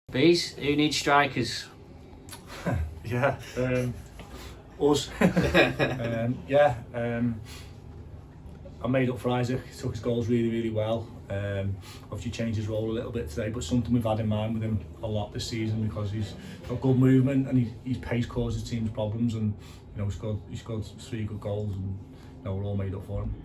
Bees, who needs strikers? Yeah, us. I made up for Isaac. He took his goals really well. Obviously changed his role a little bit today, but something we've had in mind with him a lot this season because he's got good movement and his pace causes teams problems, and he scored 3 good goals, and we're all made up for him.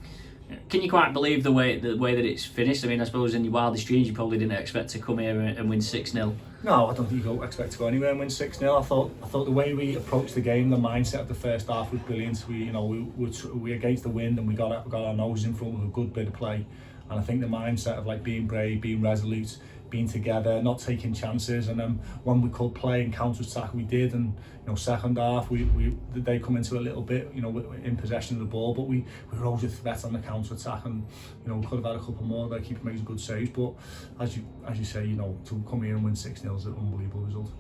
Can you quite believe the way that it's finished? I mean, I suppose in your wildest dreams you probably didn't expect to come here and win 6-0. No, I don't think you expect to go anywhere and win 6-0. I thought the way we approached the game, the mindset of the first half was brilliant. We were against the wind and we got our noses in front with a good bit of play. And I think the mindset of being brave, being resolute, being together, not taking chances, and then when we could play and counter attack, we did. And second half, they come into a little bit, in possession of the ball, but we were always a threat on the counter attack, and we could have had a couple more. They keep making good saves, but as you say, to come here and win 6-0 is an unbelievable result.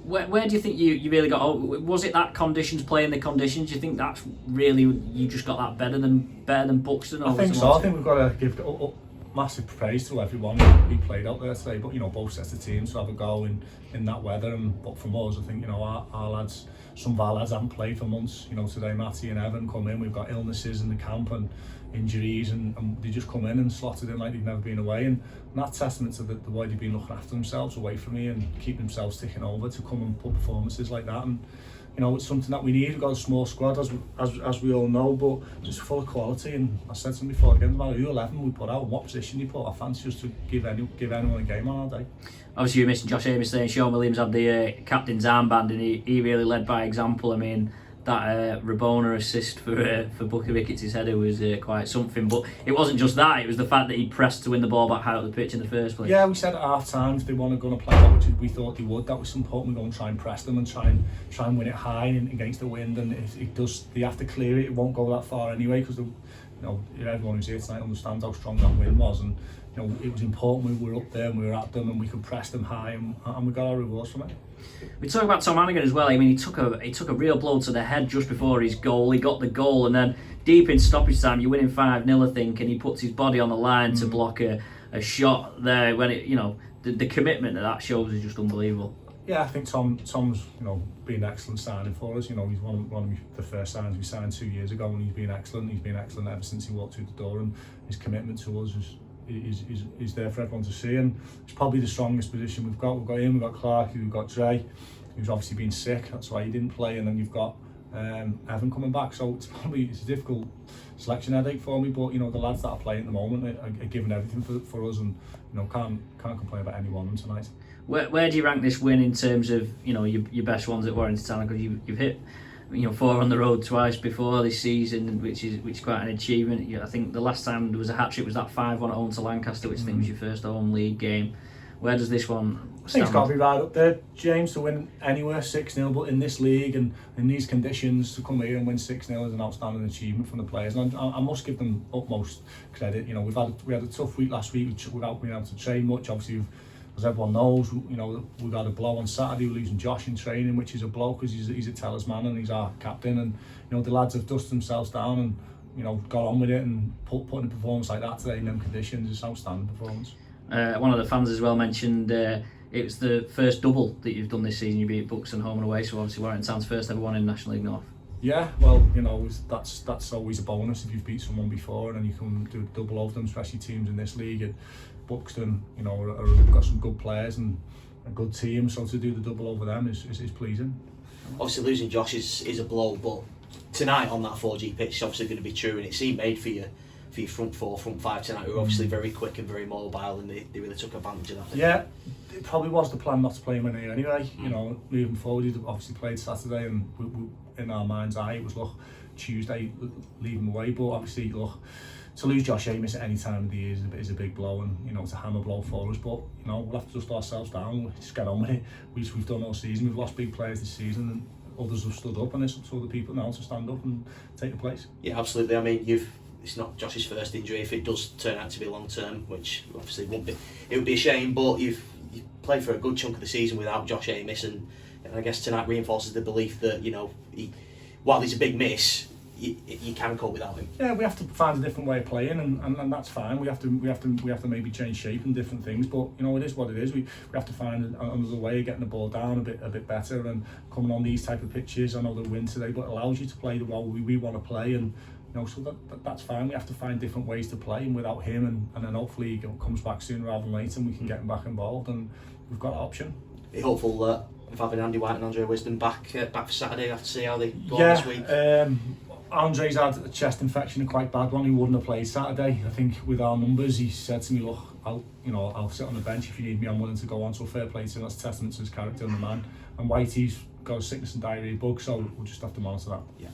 Where do you think you really got? Was it that conditions, playing the conditions? Do you think that's really you just got that better than Buxton? I think so. I think we've got to give massive praise to everyone who played out there today. But both sets of teams to have a go in that weather. But from us, I think our lads, some of our lads haven't played for months. Today Matty and Evan come in. We've got illnesses in the camp and injuries, and they just come in and slotted in like they've never been away. And that's testament to the way they've been looking after themselves away from me and keep themselves ticking over to come and put performances like that. And it's something that we need. We've got a small squad, as we all know, but just full of quality. And I said to them before, again, about who 11 we put out and what position you put. I fancy just to give anyone a game on our day. Obviously, you're missing Josh Amos there, and Sean Williams had the captain's armband, and he really led by example. I mean, that Rabona assist for Bucky Ricketts' header was quite something, but it wasn't just that, it was the fact that he pressed to win the ball back high up the pitch in the first place. Yeah, we said at half time if they want to go and play that, which we thought they would, that was important. We go and try and press them and try and win it high and against the wind, and it does, they have to clear it. It won't go that far anyway, because everyone who's here tonight understands how strong that wind was, and it was important. We were up there and we were at them and we could press them high, and we got our rewards from it. We talk about Tom Hannigan as well. I mean, he took a real blow to the head just before his goal. He got the goal, and then deep in stoppage time, you're winning 5-0, I think, and he puts his body on the line to block a shot there. When the commitment that shows is just unbelievable. Yeah, I think Tom's been an excellent signing for us. He's one of the first signings we signed 2 years ago, and he's been excellent. He's been excellent ever since he walked through the door, and his commitment to us is there for everyone to see, and it's probably the strongest position we've got. We've got him, we've got Clark, we've got Dre, who's obviously been sick, that's why he didn't play, and then you've got Evan coming back, so it's a difficult selection headache for me, but the lads that are playing at the moment are giving everything for us, and can't complain about any one of them tonight. Where do you rank this win in terms of your best ones at Warrington Town? Because you've hit 4 on the road twice before this season, which is quite an achievement. I think the last time there was a hat-trick was that 5-1 at home to Lancaster, which I think was your first home league game. Where does this one stand? I think it's got to be right up there, James, to win anywhere 6-0, but in this league and in these conditions, to come here and win 6-0 is an outstanding achievement from the players, and I must give them utmost credit. We had a tough week last week without being able to train much. Obviously, as everyone knows, we got a blow on Saturday. We're losing Josh in training, which is a blow because he's a talisman and he's our captain. And the lads have dusted themselves down and got on with it, and putting a performance like that today in them conditions is outstanding performance. One of the fans as well mentioned it was the first double that you've done this season. You beat Buxton home and away, so obviously Warrington Town's first ever one in National League North. Yeah, well, that's always a bonus if you've beat someone before, and then you can do a double over them, especially teams in this league. And Buxton, got some good players and a good team, so to do the double over them is pleasing. Obviously losing Josh is a blow, but tonight on that 4G pitch is obviously going to be true, and it seemed made for your front 4, front 5 tonight, who are obviously very quick and very mobile, and they really took advantage of that. Yeah, it probably was the plan not to play him in here anyway. Moving forward, he'd obviously played Saturday, and we in our mind's eye it was Tuesday, leave him away, but obviously to lose Josh Amos at any time of the year is a big blow, and it's a hammer blow for us, but we'll have to dust ourselves down, just get on with it, which we've done all season. We've lost big players this season, and others have stood up, and it's up to other people now to stand up and take the place. Yeah, absolutely. I mean, it's not Josh's first injury. If it does turn out to be long term, which obviously it would be a shame, but you've played for a good chunk of the season without Josh Amos, and I guess tonight reinforces the belief that while he's a big miss, you can cope without him. Yeah, we have to find a different way of playing, and that's fine. We have to maybe change shape and different things, but you know, it is what it is. We have to find another way of getting the ball down a bit better, and coming on these type of pitches. I know the win today, but it allows you to play the role we want to play, and you know, so that's fine. We have to find different ways to play, and without him, and then hopefully he comes back sooner rather than later, and we can get him back involved, and we've got an option. Be hopeful that of having Andy White and Andre Wisdom back for Saturday. Have to see how they go on this week. Andre's had a chest infection, a quite bad one. He wouldn't have played Saturday. I think with our numbers, he said to me, "Look, I'll sit on the bench if you need me. I'm willing to go on." So fair play to him. That's a testament to his character and the man. And Whitey's got a sickness and diarrhea bug, so we'll just have to monitor that. Yeah.